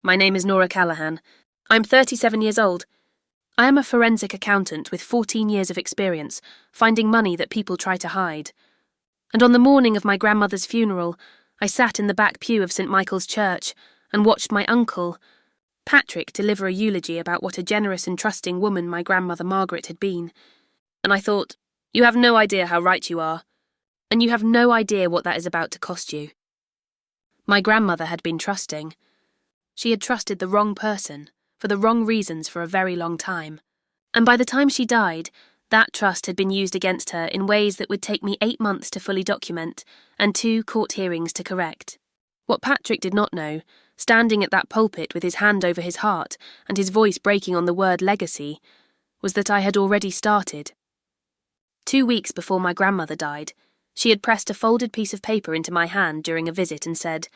My name is Nora Callahan. I'm 37 years old. I am a forensic accountant with 14 years of experience, finding money that people try to hide. And on the morning of my grandmother's funeral, I sat in the back pew of St. Michael's Church and watched my uncle, Patrick, deliver a eulogy about what a generous and trusting woman my grandmother Margaret had been. And I thought, you have no idea how right you are, and you have no idea what that is about to cost you. My grandmother had been trusting. She had trusted the wrong person, for the wrong reasons for a very long time. And by the time she died, that trust had been used against her in ways that would take me 8 months to fully document and 2 court hearings to correct. What Patrick did not know, standing at that pulpit with his hand over his heart and his voice breaking on the word legacy, was that I had already started. 2 weeks before my grandmother died, she had pressed a folded piece of paper into my hand during a visit and said,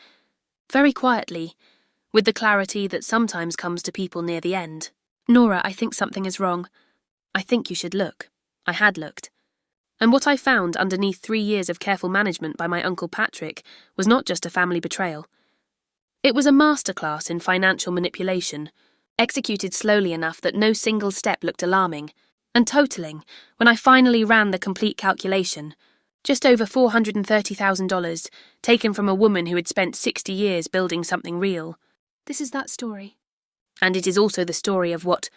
very quietly, with the clarity that sometimes comes to people near the end, "Nora, I think something is wrong. I think you should look." I had looked. And what I found underneath 3 years of careful management by my Uncle Patrick was not just a family betrayal. It was a masterclass in financial manipulation, executed slowly enough that no single step looked alarming, and totaling, when I finally ran the complete calculation, just over $430,000, taken from a woman who had spent 60 years building something real. This is that story. And it is also the story of what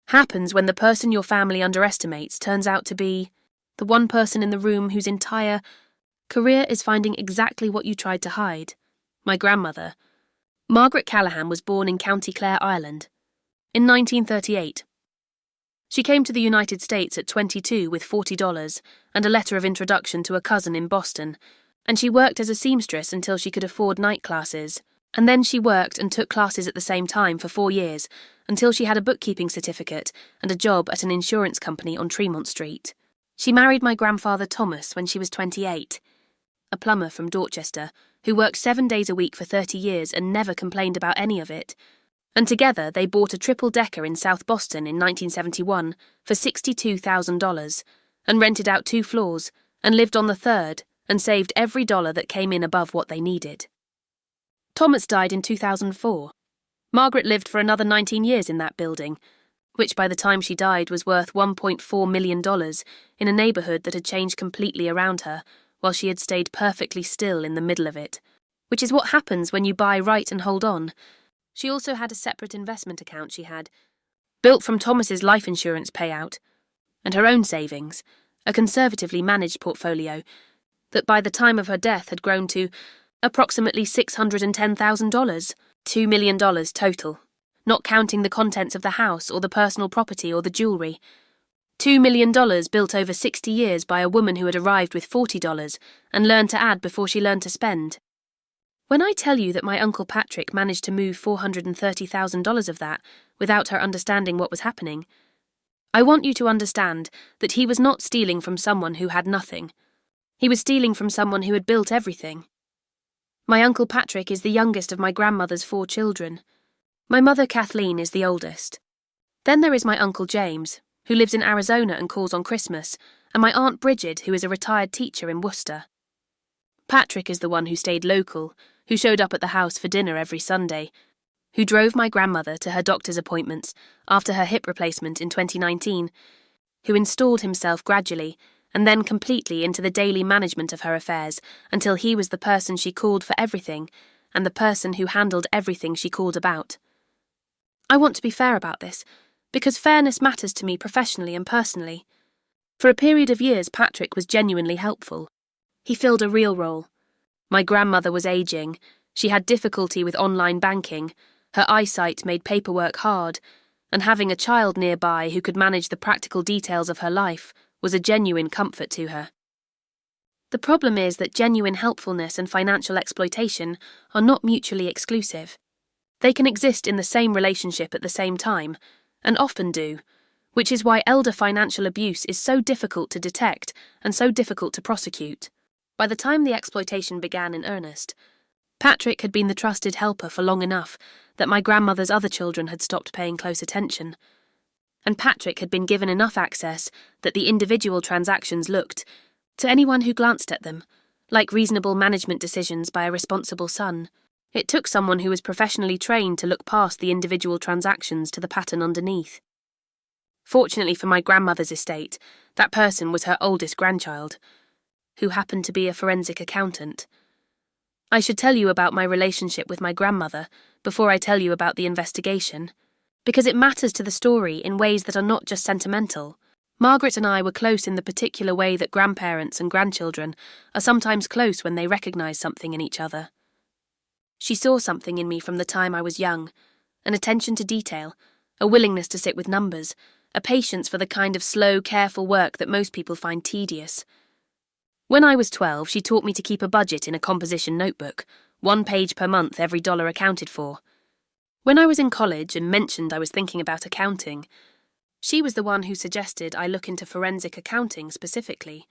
happens when the person your family underestimates turns out to be the one person in the room whose entire career is finding exactly what you tried to hide. My grandmother, Margaret Callahan, was born in County Clare, Ireland, in 1938. She came to the United States at 22 with $40 and a letter of introduction to a cousin in Boston, and she worked as a seamstress until she could afford night classes. And then she worked and took classes at the same time for 4 years, until she had a bookkeeping certificate and a job at an insurance company on Tremont Street. She married my grandfather Thomas when she was 28, a plumber from Dorchester, who worked 7 days a week for 30 years and never complained about any of it. And together they bought a triple-decker in South Boston in 1971 for $62,000, and rented out 2 floors, and lived on the third, and saved every dollar that came in above what they needed. Thomas died in 2004. Margaret lived for another 19 years in that building, which by the time she died was worth $1.4 million in a neighbourhood that had changed completely around her, while she had stayed perfectly still in the middle of it, which is what happens when you buy right and hold on. She also had a separate investment account she had, built from Thomas's life insurance payout, and her own savings, a conservatively managed portfolio that by the time of her death had grown to approximately $610,000, $2 million total, not counting the contents of the house or the personal property or the jewellery. $2 million built over 60 years by a woman who had arrived with $40 and learned to add before she learned to spend. When I tell you that my Uncle Patrick managed to move $430,000 of that without her understanding what was happening, I want you to understand that he was not stealing from someone who had nothing. He was stealing from someone who had built everything. My Uncle Patrick is the youngest of my grandmother's 4 children. My mother Kathleen is the oldest. Then there is my Uncle James, who lives in Arizona and calls on Christmas, and my Aunt Bridget, who is a retired teacher in Worcester. Patrick is the one who stayed local, who showed up at the house for dinner every Sunday, who drove my grandmother to her doctor's appointments after her hip replacement in 2019, who installed himself gradually and then completely into the daily management of her affairs until he was the person she called for everything and the person who handled everything she called about. I want to be fair about this, because fairness matters to me professionally and personally. For a period of years, Patrick was genuinely helpful. He filled a real role. My grandmother was aging, she had difficulty with online banking, her eyesight made paperwork hard, and having a child nearby who could manage the practical details of her life was a genuine comfort to her. The problem is that genuine helpfulness and financial exploitation are not mutually exclusive. They can exist in the same relationship at the same time, and often do, which is why elder financial abuse is so difficult to detect and so difficult to prosecute. By the time the exploitation began in earnest, Patrick had been the trusted helper for long enough that my grandmother's other children had stopped paying close attention. And Patrick had been given enough access that the individual transactions looked, to anyone who glanced at them, like reasonable management decisions by a responsible son. It took someone who was professionally trained to look past the individual transactions to the pattern underneath. Fortunately for my grandmother's estate, that person was her oldest grandchild, who happened to be a forensic accountant. I should tell you about my relationship with my grandmother before I tell you about the investigation, because it matters to the story in ways that are not just sentimental. Margaret and I were close in the particular way that grandparents and grandchildren are sometimes close when they recognise something in each other. She saw something in me from the time I was young, an attention to detail, a willingness to sit with numbers, a patience for the kind of slow, careful work that most people find tedious. When I was 12, she taught me to keep a budget in a composition notebook, 1 page per month, every dollar accounted for. When I was in college and mentioned I was thinking about accounting, she was the one who suggested I look into forensic accounting specifically,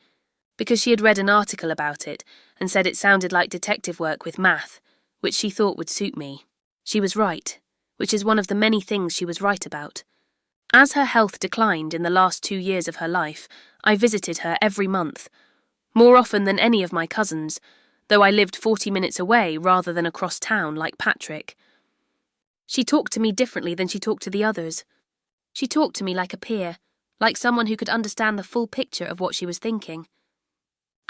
because she had read an article about it and said it sounded like detective work with math, which she thought would suit me. She was right, which is one of the many things she was right about. As her health declined in the last 2 years of her life, I visited her every month, more often than any of my cousins, though I lived 40 minutes away rather than across town like Patrick. She talked to me differently than she talked to the others. She talked to me like a peer, like someone who could understand the full picture of what she was thinking.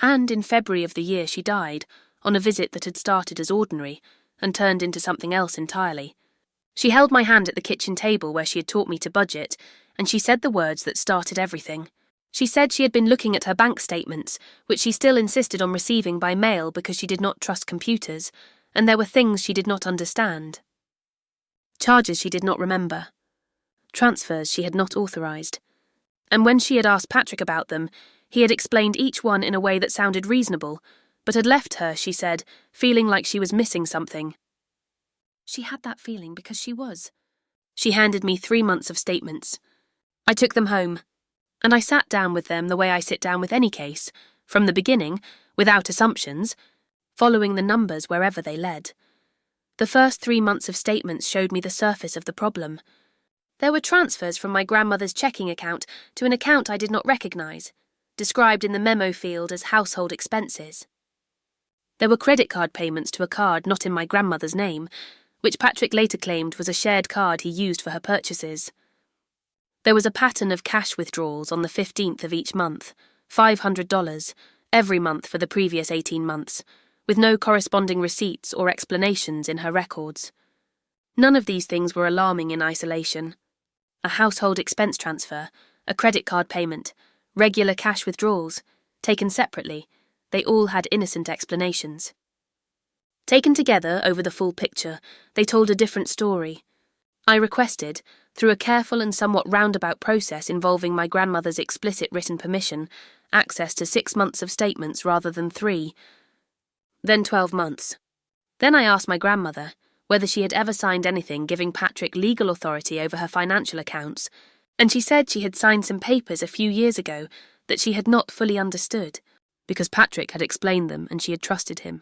And in February of the year she died, on a visit that had started as ordinary and turned into something else entirely. She held my hand at the kitchen table where she had taught me to budget, and she said the words that started everything. She said she had been looking at her bank statements, which she still insisted on receiving by mail because she did not trust computers, and there were things she did not understand. Charges she did not remember. Transfers she had not authorised. And when she had asked Patrick about them, he had explained each one in a way that sounded reasonable, but had left her, she said, feeling like she was missing something. She had that feeling because she was. She handed me 3 months of statements. I took them home, and I sat down with them the way I sit down with any case, from the beginning, without assumptions, following the numbers wherever they led. The first 3 months of statements showed me the surface of the problem. There were transfers from my grandmother's checking account to an account I did not recognise, described in the memo field as household expenses. There were credit card payments to a card not in my grandmother's name, which Patrick later claimed was a shared card he used for her purchases. There was a pattern of cash withdrawals on the 15th of each month, $500, every month for the previous 18 months, with no corresponding receipts or explanations in her records. None of these things were alarming in isolation. A household expense transfer, a credit card payment, regular cash withdrawals, taken separately, they all had innocent explanations. Taken together over the full picture, they told a different story. I requested, through a careful and somewhat roundabout process involving my grandmother's explicit written permission, access to 6 months of statements rather than 3, then 12 months. Then I asked my grandmother whether she had ever signed anything giving Patrick legal authority over her financial accounts, and she said she had signed some papers a few years ago that she had not fully understood, because Patrick had explained them and she had trusted him.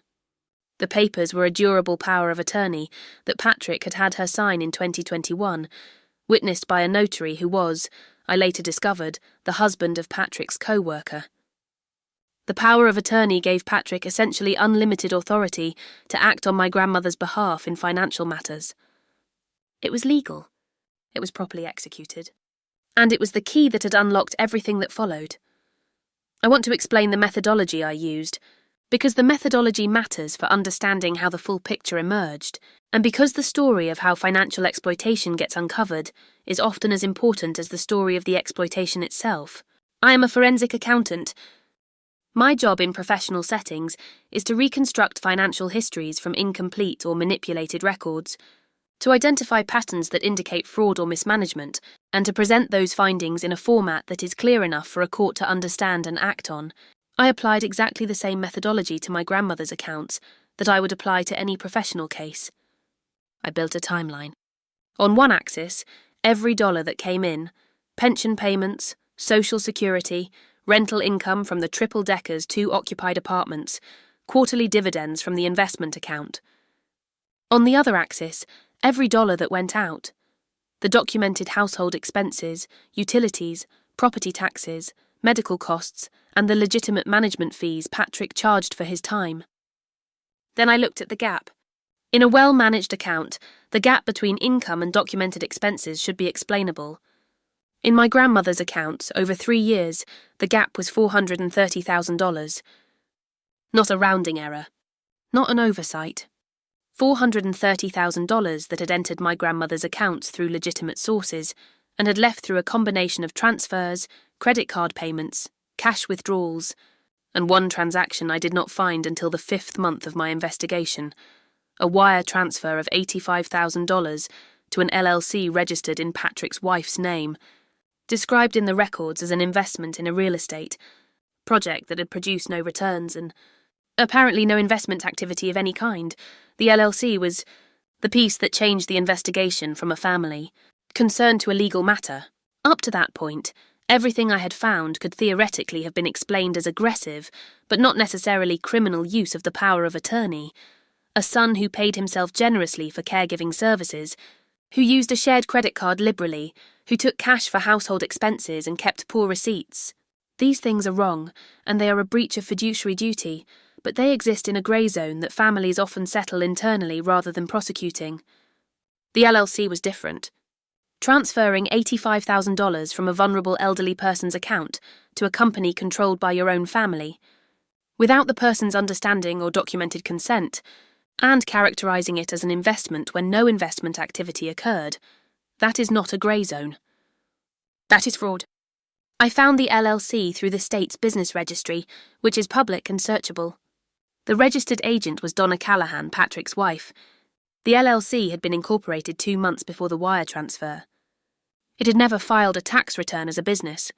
The papers were a durable power of attorney that Patrick had had her sign in 2021, witnessed by a notary who was, I later discovered, the husband of Patrick's co-worker. The power of attorney gave Patrick essentially unlimited authority to act on my grandmother's behalf in financial matters. It was legal. It was properly executed. And it was the key that had unlocked everything that followed. I want to explain the methodology I used, because the methodology matters for understanding how the full picture emerged, and because the story of how financial exploitation gets uncovered is often as important as the story of the exploitation itself. I am a forensic accountant. My job in professional settings is to reconstruct financial histories from incomplete or manipulated records, to identify patterns that indicate fraud or mismanagement, and to present those findings in a format that is clear enough for a court to understand and act on. I applied exactly the same methodology to my grandmother's accounts that I would apply to any professional case. I built a timeline. On one axis, every dollar that came in, pension payments, social security, rental income from the triple-deckers 2 occupied apartments, quarterly dividends from the investment account. On the other axis, every dollar that went out, the documented household expenses, utilities, property taxes, medical costs, and the legitimate management fees Patrick charged for his time. Then I looked at the gap. In a well-managed account, the gap between income and documented expenses should be explainable. In my grandmother's accounts, over 3 years, the gap was $430,000. Not a rounding error. Not an oversight. $430,000 that had entered my grandmother's accounts through legitimate sources and had left through a combination of transfers, credit card payments, cash withdrawals, and one transaction I did not find until the 5th month of my investigation, a wire transfer of $85,000 to an LLC registered in Patrick's wife's name, described in the records as an investment in a real estate project that had produced no returns and apparently no investment activity of any kind. The LLC was the piece that changed the investigation from a family concern to a legal matter. Up to that point, everything I had found could theoretically have been explained as aggressive, but not necessarily criminal use of the power of attorney. A son who paid himself generously for caregiving services, who used a shared credit card liberally, who took cash for household expenses and kept poor receipts. These things are wrong, and they are a breach of fiduciary duty, but they exist in a grey zone that families often settle internally rather than prosecuting. The LLC was different. Transferring $85,000 from a vulnerable elderly person's account to a company controlled by your own family, without the person's understanding or documented consent, and characterising it as an investment when no investment activity occurred, that is not a grey zone. That is fraud. I found the LLC through the state's business registry, which is public and searchable. The registered agent was Donna Callahan, Patrick's wife. The LLC had been incorporated 2 months before the wire transfer. It had never filed a tax return as a business.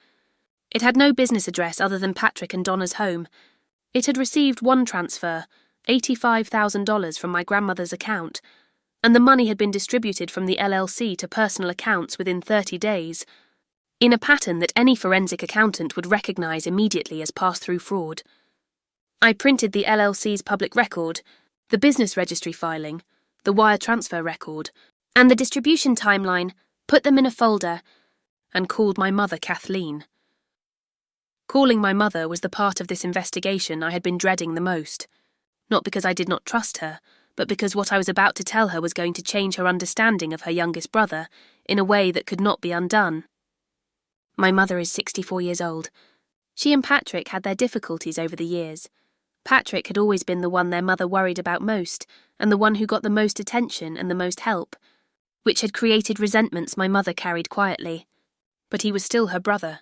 It had no business address other than Patrick and Donna's home. It had received one transfer, $85,000 from my grandmother's account, and the money had been distributed from the LLC to personal accounts within 30 days, in a pattern that any forensic accountant would recognise immediately as pass-through fraud. I printed the LLC's public record, the business registry filing, the wire transfer record, and the distribution timeline, put them in a folder, and called my mother Kathleen. Calling my mother was the part of this investigation I had been dreading the most, not because I did not trust her, but because what I was about to tell her was going to change her understanding of her youngest brother in a way that could not be undone. My mother is 64 years old. She and Patrick had their difficulties over the years. Patrick had always been the one their mother worried about most, and the one who got the most attention and the most help, which had created resentments my mother carried quietly. But he was still her brother.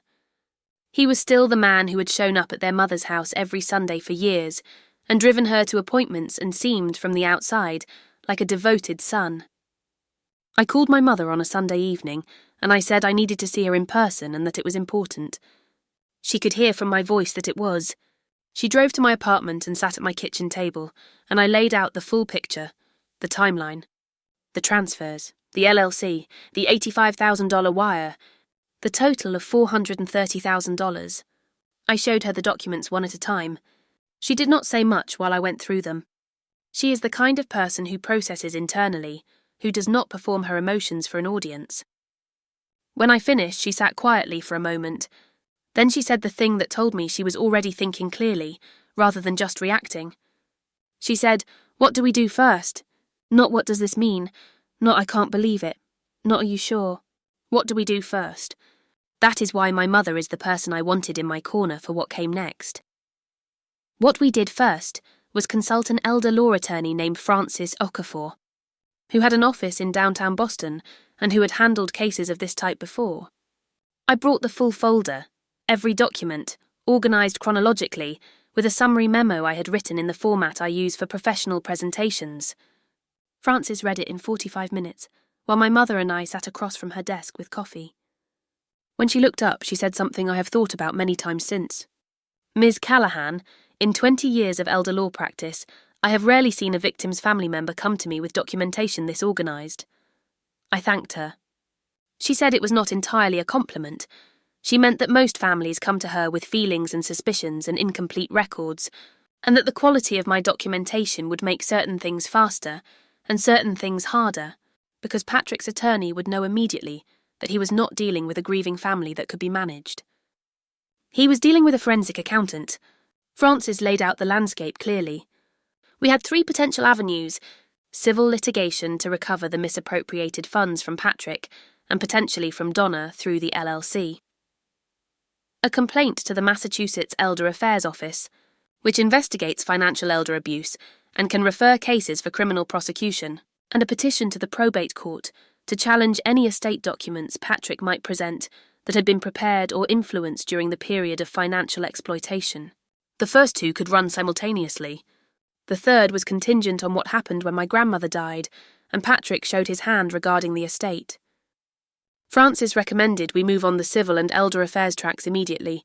He was still the man who had shown up at their mother's house every Sunday for years, and driven her to appointments and seemed, from the outside, like a devoted son. I called my mother on a Sunday evening, and I said I needed to see her in person and that it was important. She could hear from my voice that it was. She drove to my apartment and sat at my kitchen table, and I laid out the full picture, the timeline, the transfers, the LLC, the $85,000 wire, the total of $430,000. I showed her the documents one at a time. She did not say much while I went through them. She is the kind of person who processes internally, who does not perform her emotions for an audience. When I finished, she sat quietly for a moment. Then she said the thing that told me she was already thinking clearly, rather than just reacting. She said, "What do we do first? Not what does this mean? Not I can't believe it. Not are you sure? What do we do first?" That is why my mother is the person I wanted in my corner for what came next. What we did first was consult an elder law attorney named Francis Okafor, who had an office in downtown Boston and who had handled cases of this type before. I brought the full folder, every document, organised chronologically, with a summary memo I had written in the format I use for professional presentations. Frances read it in 45 minutes, while my mother and I sat across from her desk with coffee. When she looked up, she said something I have thought about many times since. "Ms. Callahan, in 20 years of elder law practice, I have rarely seen a victim's family member come to me with documentation this organised." I thanked her. She said it was not entirely a compliment. She meant that most families come to her with feelings and suspicions and incomplete records, and that the quality of my documentation would make certain things faster and certain things harder, because Patrick's attorney would know immediately that he was not dealing with a grieving family that could be managed. He was dealing with a forensic accountant. Francis laid out the landscape clearly. We had 3 potential avenues: civil litigation to recover the misappropriated funds from Patrick and potentially from Donna through the LLC. A complaint to the Massachusetts Elder Affairs Office, which investigates financial elder abuse and can refer cases for criminal prosecution, and a petition to the probate court to challenge any estate documents Patrick might present that had been prepared or influenced during the period of financial exploitation. The first two could run simultaneously. The third was contingent on what happened when my grandmother died, and Patrick showed his hand regarding the estate. Francis recommended we move on the civil and elder affairs tracks immediately.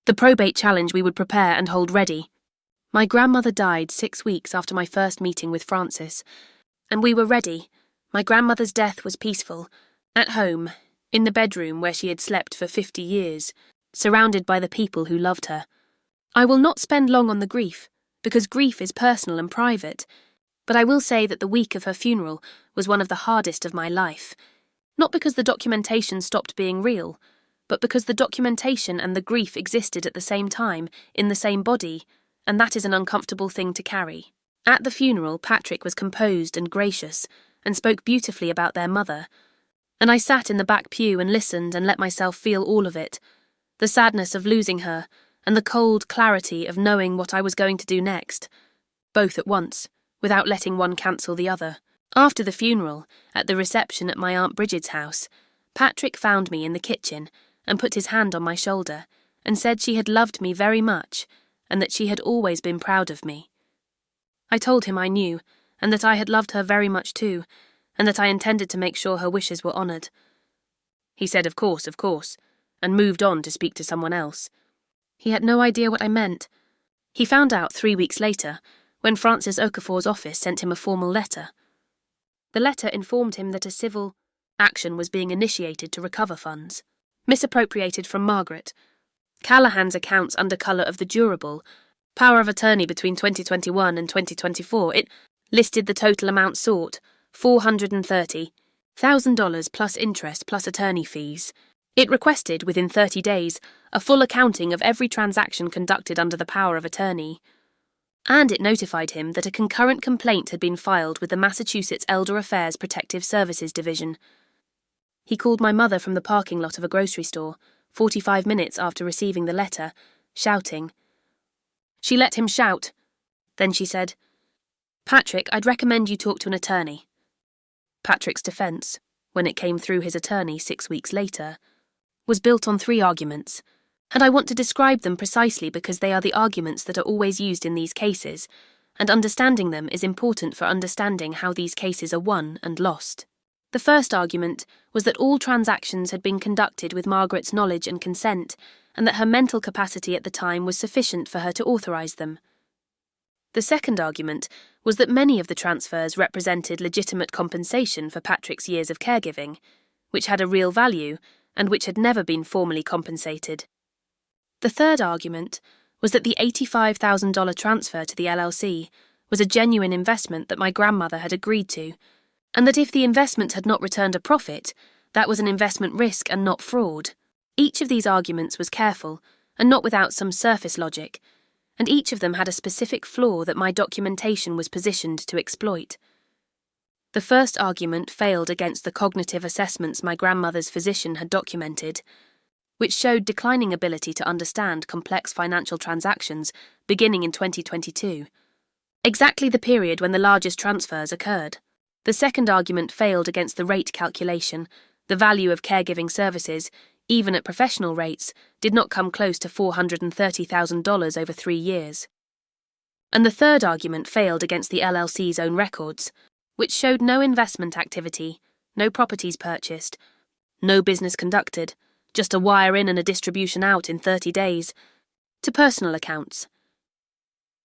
The probate challenge we would prepare and hold ready. My grandmother died 6 weeks after my first meeting with Francis, and we were ready. My grandmother's death was peaceful, at home, in the bedroom where she had slept for 50 years, surrounded by the people who loved her. I will not spend long on the grief, because grief is personal and private, but I will say that the week of her funeral was one of the hardest of my life, not because the documentation stopped being real, but because the documentation and the grief existed at the same time, in the same body, and that is an uncomfortable thing to carry. At the funeral, Patrick was composed and gracious, and spoke beautifully about their mother, and I sat in the back pew and listened and let myself feel all of it, the sadness of losing her, and the cold clarity of knowing what I was going to do next, both at once, without letting one cancel the other. After the funeral, at the reception at my Aunt Bridget's house, Patrick found me in the kitchen and put his hand on my shoulder and said she had loved me very much and that she had always been proud of me. I told him I knew, and that I had loved her very much too, and that I intended to make sure her wishes were honoured. He said of course, and moved on to speak to someone else. He had no idea what I meant. He found out 3 weeks later, when Francis Okafor's office sent him a formal letter. The letter informed him that a civil action was being initiated to recover funds, misappropriated from Margaret. Callahan's accounts under colour of the durable power of attorney between 2021 and 2024, it listed the total amount sought, $430,000 plus interest plus attorney fees. It requested, within 30 days, a full accounting of every transaction conducted under the power of attorney. And it notified him that a concurrent complaint had been filed with the Massachusetts Elder Affairs Protective Services Division. He called my mother from the parking lot of a grocery store, 45 minutes after receiving the letter, shouting. She let him shout. Then she said, "Patrick, I'd recommend you talk to an attorney." Patrick's defence, when it came through his attorney 6 weeks later, was built on 3 arguments, and I want to describe them precisely because they are the arguments that are always used in these cases, and understanding them is important for understanding how these cases are won and lost. The first argument was that all transactions had been conducted with Margaret's knowledge and consent, and that her mental capacity at the time was sufficient for her to authorise them. The second argument was that many of the transfers represented legitimate compensation for Patrick's years of caregiving, which had a real value and which had never been formally compensated. The third argument was that the $85,000 transfer to the LLC was a genuine investment that my grandmother had agreed to, and that if the investment had not returned a profit, that was an investment risk and not fraud. Each of these arguments was careful, and not without some surface logic, and each of them had a specific flaw that my documentation was positioned to exploit. The first argument failed against the cognitive assessments my grandmother's physician had documented, which showed declining ability to understand complex financial transactions beginning in 2022, exactly the period when the largest transfers occurred. The second argument failed against the rate calculation. The value of caregiving services, even at professional rates, did not come close to $430,000 over 3 years. And the third argument failed against the LLC's own records, which showed no investment activity, no properties purchased, no business conducted, just a wire in and a distribution out in 30 days, to personal accounts.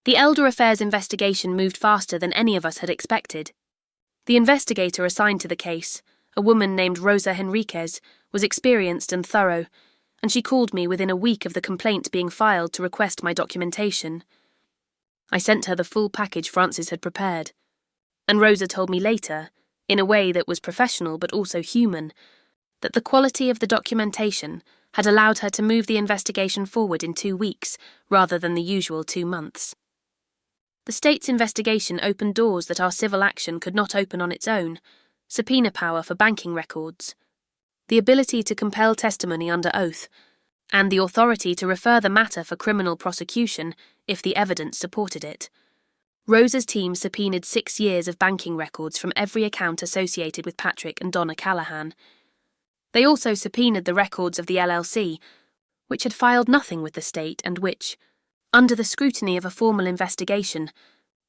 The Elder Affairs investigation moved faster than any of us had expected. The investigator assigned to the case, a woman named Rosa Henriquez, was experienced and thorough, and she called me within a week of the complaint being filed to request my documentation. I sent her the full package Francis had prepared, and Rosa told me later, in a way that was professional but also human, that the quality of the documentation had allowed her to move the investigation forward in 2 weeks rather than the usual 2 months. The state's investigation opened doors that our civil action could not open on its own: subpoena power for banking records, the ability to compel testimony under oath, and the authority to refer the matter for criminal prosecution if the evidence supported it. Rosa's team subpoenaed 6 years of banking records from every account associated with Patrick and Donna Callahan. They also subpoenaed the records of the LLC, which had filed nothing with the state and which, under the scrutiny of a formal investigation,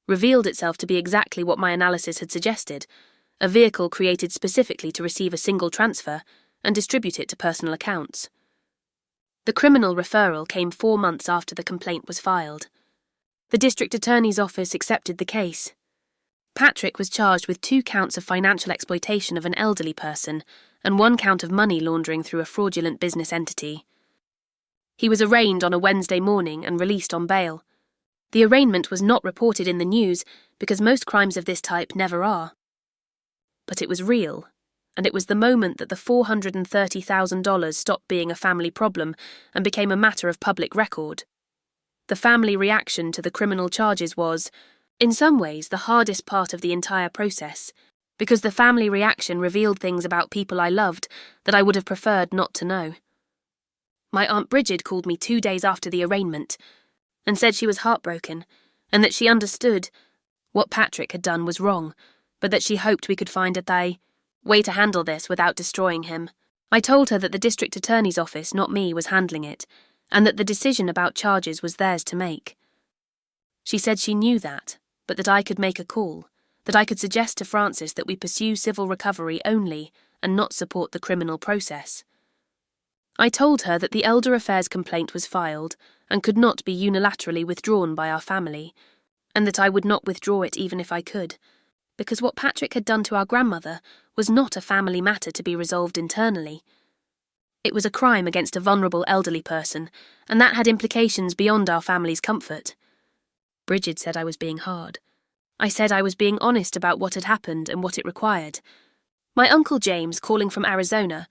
revealed itself to be exactly what my analysis had suggested: a vehicle created specifically to receive a single transfer and distribute it to personal accounts. The criminal referral came 4 months after the complaint was filed. The district attorney's office accepted the case. Patrick was charged with 2 counts of financial exploitation of an elderly person and 1 count of money laundering through a fraudulent business entity. He was arraigned on a Wednesday morning and released on bail. The arraignment was not reported in the news because most crimes of this type never are. But it was real, and it was the moment that the $430,000 stopped being a family problem and became a matter of public record. The family reaction to the criminal charges was, in some ways, the hardest part of the entire process, because the family reaction revealed things about people I loved that I would have preferred not to know. My Aunt Bridget called me 2 days after the arraignment and said she was heartbroken and that she understood what Patrick had done was wrong, but that she hoped we could find a way to handle this without destroying him. I told her that the district attorney's office, not me, was handling it, and that the decision about charges was theirs to make. She said she knew that, but that I could make a call, that I could suggest to Francis that we pursue civil recovery only and not support the criminal process. I told her that the Elder Affairs complaint was filed and could not be unilaterally withdrawn by our family, and that I would not withdraw it even if I could, because what Patrick had done to our grandmother was not a family matter to be resolved internally. It was a crime against a vulnerable elderly person, and that had implications beyond our family's comfort. Bridget said I was being hard. I said I was being honest about what had happened and what it required. My Uncle James, calling from Arizona,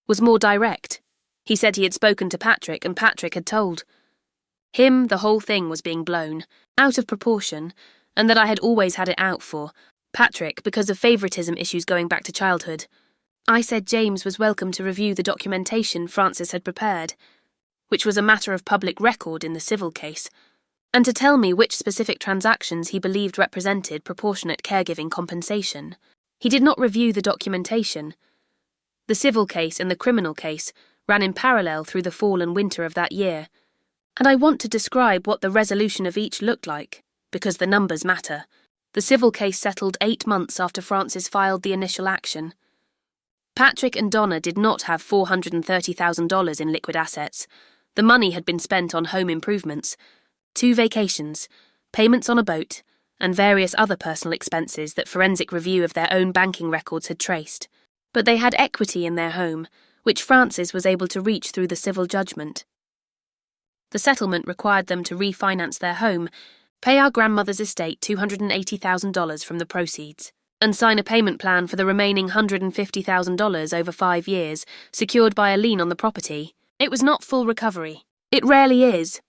was more direct. He said he had spoken to Patrick and Patrick had told him the whole thing was being blown out of proportion and that I had always had it out for Patrick because of favoritism issues going back to childhood. I said James was welcome to review the documentation Francis had prepared, which was a matter of public record in the civil case, and to tell me which specific transactions he believed represented proportionate caregiving compensation. He did not review the documentation. The civil case and the criminal case ran in parallel through the fall and winter of that year, and I want to describe what the resolution of each looked like, because the numbers matter. The civil case settled 8 months after Francis filed the initial action. Patrick and Donna did not have $430,000 in liquid assets. The money had been spent on home improvements, 2 vacations, payments on a boat, and various other personal expenses that forensic review of their own banking records had traced. But they had equity in their home, which Francis was able to reach through the civil judgment. The settlement required them to refinance their home, pay our grandmother's estate $280,000 from the proceeds, and sign a payment plan for the remaining $150,000 over 5 years, secured by a lien on the property. It was not full recovery. It rarely is.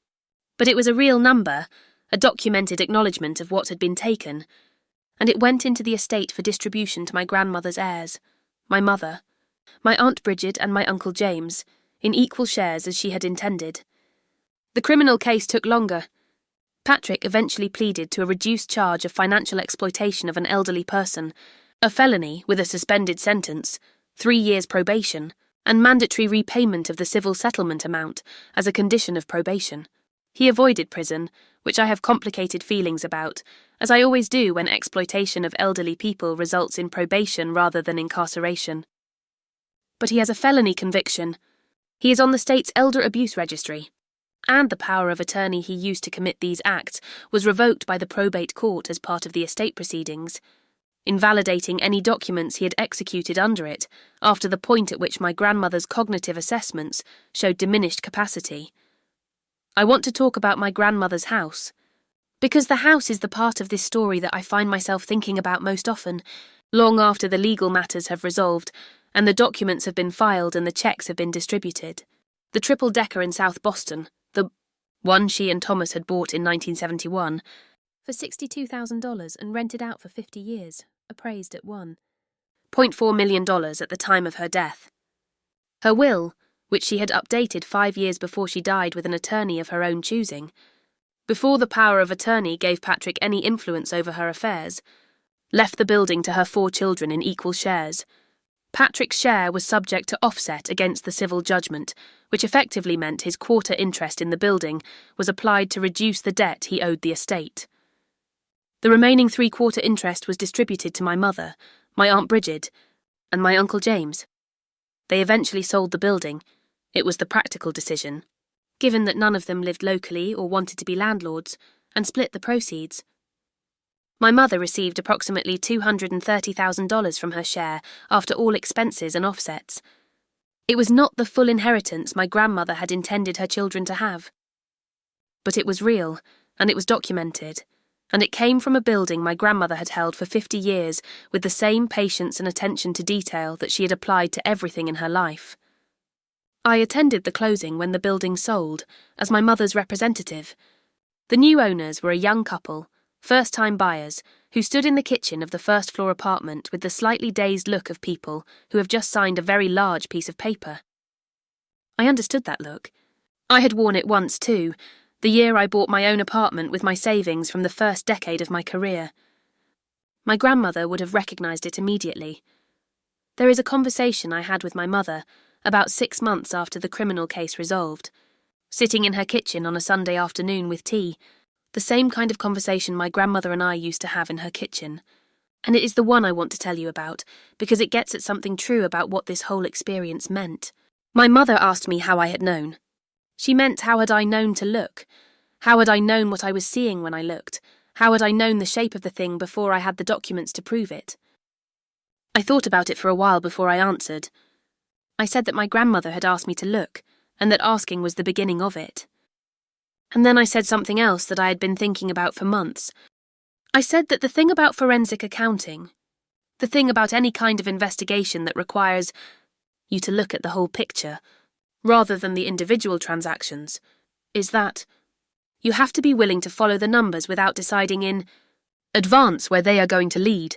But it was a real number, a documented acknowledgement of what had been taken, and it went into the estate for distribution to my grandmother's heirs, my mother, my Aunt Bridget and my Uncle James, in equal shares as she had intended. The criminal case took longer. Patrick eventually pleaded to a reduced charge of financial exploitation of an elderly person, a felony with a suspended sentence, 3 years probation, and mandatory repayment of the civil settlement amount as a condition of probation. He avoided prison, which I have complicated feelings about, as I always do when exploitation of elderly people results in probation rather than incarceration. But he has a felony conviction. He is on the state's elder abuse registry, and the power of attorney he used to commit these acts was revoked by the probate court as part of the estate proceedings, invalidating any documents he had executed under it after the point at which my grandmother's cognitive assessments showed diminished capacity. I want to talk about my grandmother's house, because the house is the part of this story that I find myself thinking about most often, long after the legal matters have resolved and the documents have been filed and the checks have been distributed. The triple-decker in South Boston, the one she and Thomas had bought in 1971, for $62,000 and rented out for 50 years, appraised at $1.4 million at the time of her death. Her will, which she had updated 5 years before she died with an attorney of her own choosing, before the power of attorney gave Patrick any influence over her affairs, left the building to her 4 children in equal shares. Patrick's share was subject to offset against the civil judgment, which effectively meant his quarter interest in the building was applied to reduce the debt he owed the estate. The remaining 3/4 interest was distributed to my mother, my Aunt Bridget, and my Uncle James. They eventually sold the building. It was the practical decision, given that none of them lived locally or wanted to be landlords, and split the proceeds. My mother received approximately $230,000 from her share after all expenses and offsets. It was not the full inheritance my grandmother had intended her children to have. But it was real, and it was documented, and it came from a building my grandmother had held for 50 years with the same patience and attention to detail that she had applied to everything in her life. I attended the closing when the building sold, as my mother's representative. The new owners were a young couple, first-time buyers, who stood in the kitchen of the first-floor apartment with the slightly dazed look of people who have just signed a very large piece of paper. I understood that look. I had worn it once too, the year I bought my own apartment with my savings from the first decade of my career. My grandmother would have recognised it immediately. There is a conversation I had with my mother, about 6 months after the criminal case resolved, sitting in her kitchen on a Sunday afternoon with tea, the same kind of conversation my grandmother and I used to have in her kitchen. And it is the one I want to tell you about, because it gets at something true about what this whole experience meant. My mother asked me how I had known. She meant how had I known to look? How had I known what I was seeing when I looked? How had I known the shape of the thing before I had the documents to prove it? I thought about it for a while before I answered. I said that my grandmother had asked me to look, and that asking was the beginning of it. And then I said something else that I had been thinking about for months. I said that the thing about forensic accounting, the thing about any kind of investigation that requires you to look at the whole picture, rather than the individual transactions, is that you have to be willing to follow the numbers without deciding in advance where they are going to lead.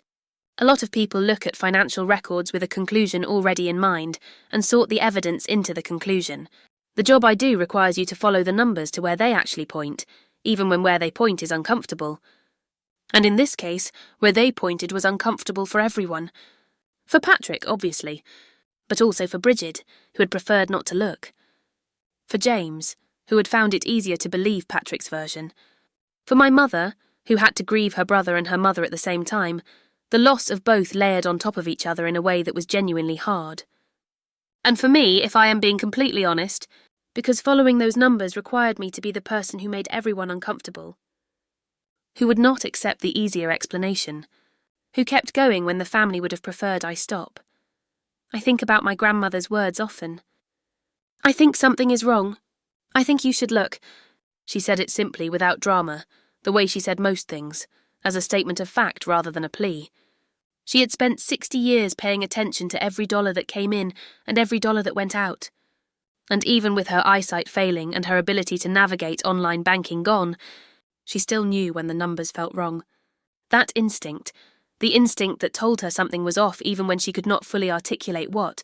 A lot of people look at financial records with a conclusion already in mind and sort the evidence into the conclusion. The job I do requires you to follow the numbers to where they actually point, even when where they point is uncomfortable. And in this case, where they pointed was uncomfortable for everyone. For Patrick, obviously, but also for Bridget, who had preferred not to look. For James, who had found it easier to believe Patrick's version. For my mother, who had to grieve her brother and her mother at the same time, the loss of both layered on top of each other in a way that was genuinely hard. And for me, if I am being completely honest, because following those numbers required me to be the person who made everyone uncomfortable, who would not accept the easier explanation, who kept going when the family would have preferred I stop. I think about my grandmother's words often. I think something is wrong. I think you should look. She said it simply, without drama, the way she said most things, as a statement of fact rather than a plea. She had spent 60 years paying attention to every dollar that came in and every dollar that went out. And even with her eyesight failing and her ability to navigate online banking gone, she still knew when the numbers felt wrong. That instinct, the instinct that told her something was off even when she could not fully articulate what,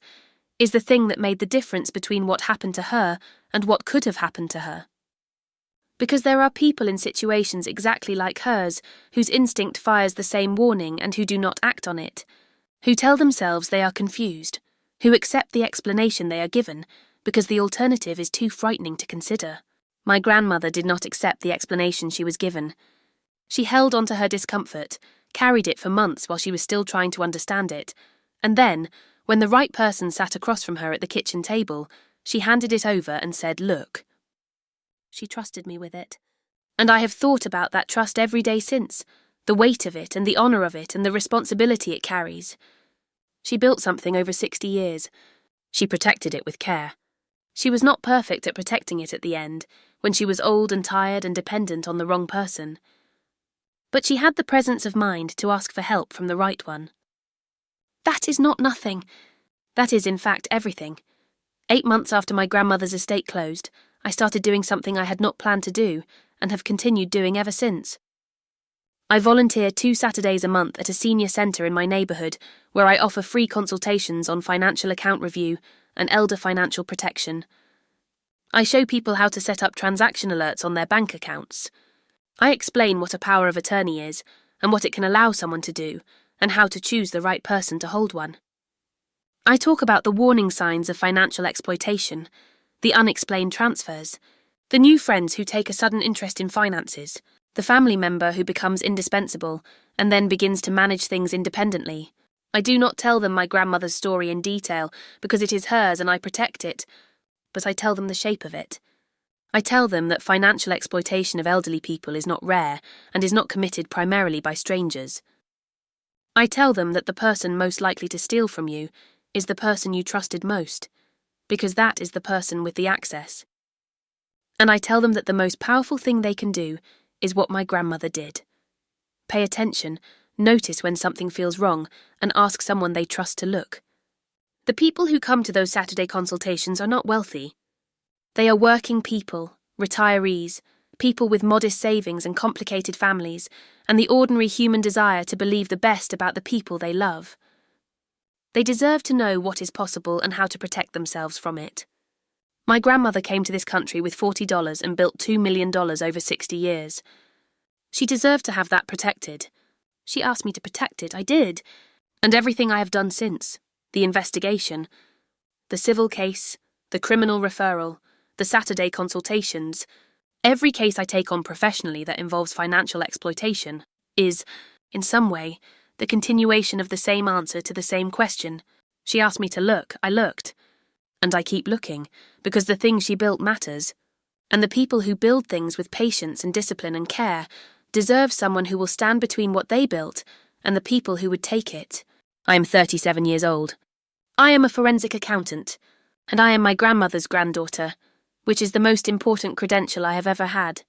is the thing that made the difference between what happened to her and what could have happened to her. Because there are people in situations exactly like hers whose instinct fires the same warning and who do not act on it, who tell themselves they are confused, who accept the explanation they are given because the alternative is too frightening to consider. My grandmother did not accept the explanation she was given. She held on to her discomfort, carried it for months while she was still trying to understand it, and then, when the right person sat across from her at the kitchen table, she handed it over and said, "Look." She trusted me with it. And I have thought about that trust every day since, the weight of it and the honour of it and the responsibility it carries. She built something over 60 years. She protected it with care. She was not perfect at protecting it at the end, when she was old and tired and dependent on the wrong person. But she had the presence of mind to ask for help from the right one. That is not nothing. That is, in fact, everything. 8 months after my grandmother's estate closed, I started doing something I had not planned to do, and have continued doing ever since. I volunteer 2 Saturdays a month at a senior centre in my neighbourhood where I offer free consultations on financial account review and elder financial protection. I show people how to set up transaction alerts on their bank accounts. I explain what a power of attorney is and what it can allow someone to do and how to choose the right person to hold one. I talk about the warning signs of financial exploitation, the unexplained transfers, the new friends who take a sudden interest in finances, the family member who becomes indispensable and then begins to manage things independently. I do not tell them my grandmother's story in detail because it is hers and I protect it, but I tell them the shape of it. I tell them that financial exploitation of elderly people is not rare and is not committed primarily by strangers. I tell them that the person most likely to steal from you is the person you trusted most, because that is the person with the access. And I tell them that the most powerful thing they can do is what my grandmother did. Pay attention, notice when something feels wrong, and ask someone they trust to look. The people who come to those Saturday consultations are not wealthy. They are working people, retirees, people with modest savings and complicated families, and the ordinary human desire to believe the best about the people they love. They deserve to know what is possible and how to protect themselves from it. My grandmother came to this country with $40 and built $2 million over 60 years. She deserved to have that protected. She asked me to protect it, I did. And everything I have done since, the investigation, the civil case, the criminal referral, the Saturday consultations, every case I take on professionally that involves financial exploitation is, in some way, the continuation of the same answer to the same question. She asked me to look, I looked. And I keep looking, because the thing she built matters. And the people who build things with patience and discipline and care deserve someone who will stand between what they built and the people who would take it. I am 37 years old. I am a forensic accountant, and I am my grandmother's granddaughter, which is the most important credential I have ever had.